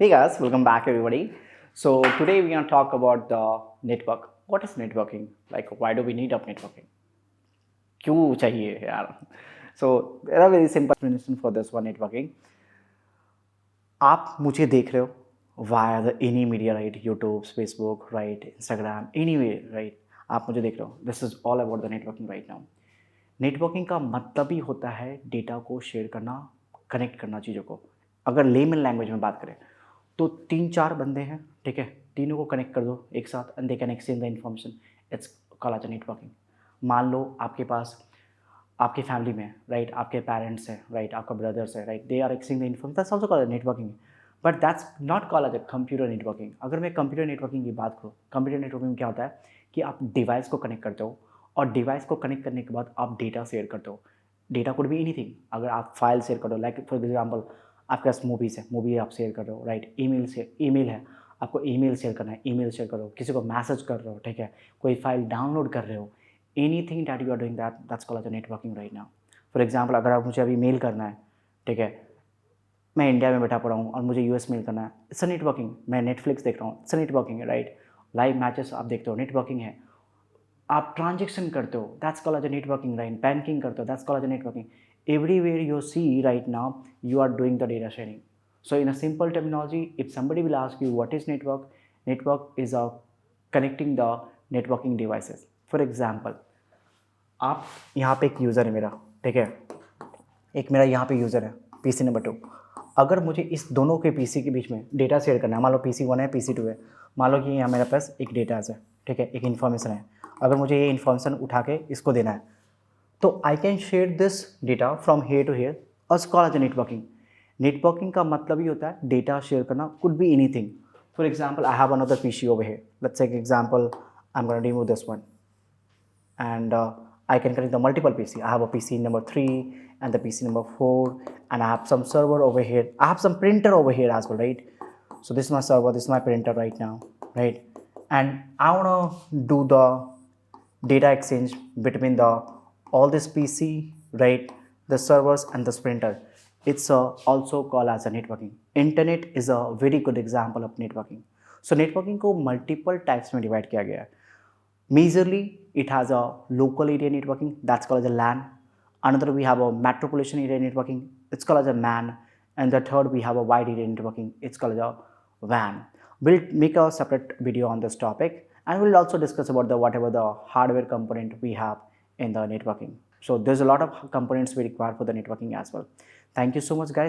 Hey guys, welcome back everybody. So today we're gonna talk about the network. What is networking? Like why do we need of networking? क्यों चाहिए यार? So there are very simple explanation for this one networking. आप मुझे देख रहे हो via the any media right, YouTube, Facebook, right, Instagram, anywhere right. आप मुझे देख रहे हो. This is all about the networking right now. Networking का मतलब ही होता है डेटा को शेयर करना, कनेक्ट करना चीज़ों को। अगर लेमन लैंग्वेज में बात करें तो 3-4 बंदे हैं, ठीक है, तीनों को कनेक्ट कर दो एक साथ and they can exchange the information. It's called as networking. मान लो आपके पास आपकी फैमिली में राइट, आपके पेरेंट्स हैं राइट, आपका ब्रदर्स है right, they are exchanging the information, that's also called networking. But that's not called as a computer networking. अगर मैं कंप्यूटर नेटवर्किंग की बात करूँ, कंप्यूटर नेटवर्किंग में क्या होता है कि आप डिवाइस को कनेक्ट करते हो और डिवाइस को कनेक्ट करने के बाद आप डेटा शेयर करते हो। डेटा कुड भी एनीथिंग। अगर आप फाइल शेयर कर रहे हो, लाइक फॉर एग्जांपल आपके पास मूवीज़ है, मूवी आप शेयर कर रहे हो राइट, ईमेल है, आपको ईमेल शेयर करना है, ईमेल शेयर करो, किसी को मैसेज कर रहे हो, ठीक है, कोई फाइल डाउनलोड कर रहे हो, anything that you are doing that's called as networking right now. For example अगर आप मुझे अभी मेल करना है, ठीक है, मैं इंडिया में बैठा पड़ा हूँ और मुझे यूएस मेल करना है, इट्स अ नेटवर्किंग। मैं नेटफ्लिक्स देख रहा हूँ, इट्स अ नेटवर्किंग है राइट। लाइव मैचेस आप देखते हो, नेटवर्किंग है। आप ट्रांजेक्शन करते हो, that's called as a networking right. Banking करते हो, that's called as a networking. Everywhere you see right now you are doing the data sharing. So in a simple terminology, if somebody will ask you what is network, network is a connecting the networking devices. For example, आप यहाँ पे एक user है मेरा, ठीक है, एक मेरा यहाँ पे यूज़र है पीसी नंबर 2। अगर मुझे इस दोनों के पीसी के बीच में डेटा शेयर करना है, मान लो पीसी 1 है, पीसी 2 है, मान लो कि यहाँ मेरे पास एक डेटा है, ठीक है, एक इन्फॉर्मेशन है। अगर मुझे ये इन्फॉर्मेशन उठा के इसको देना है तो I can share this data from here to here और कॉल एज नेटवर्किंग। नेटवर्किंग का मतलब ही होता है डेटा शेयर करना, could be anything. For example I have another PC over here, let's take example, I am gonna remove this one and I can connect the multiple PC. I have a PC number 3 and the PC number 4, and I have some server over here. I have some printer over here as well, right? So this is my server, this is my printer right now, right? And I want to do the data exchange between the all this PC, right? The servers and the printer. It's also called as a networking. Internet is a very good example of networking. So networking को multiple types में divide किया गया है. Majorly, it has a local area networking, that's called as a LAN. Another, we have a metropolitan area networking, it's called as a MAN. And the third, we have a wide area networking, it's called as a WAN. We'll make a separate video on this topic, and we'll also discuss about the whatever the hardware component we have in the networking. So there's a lot of components we require for the networking as well. Thank you so much, guys.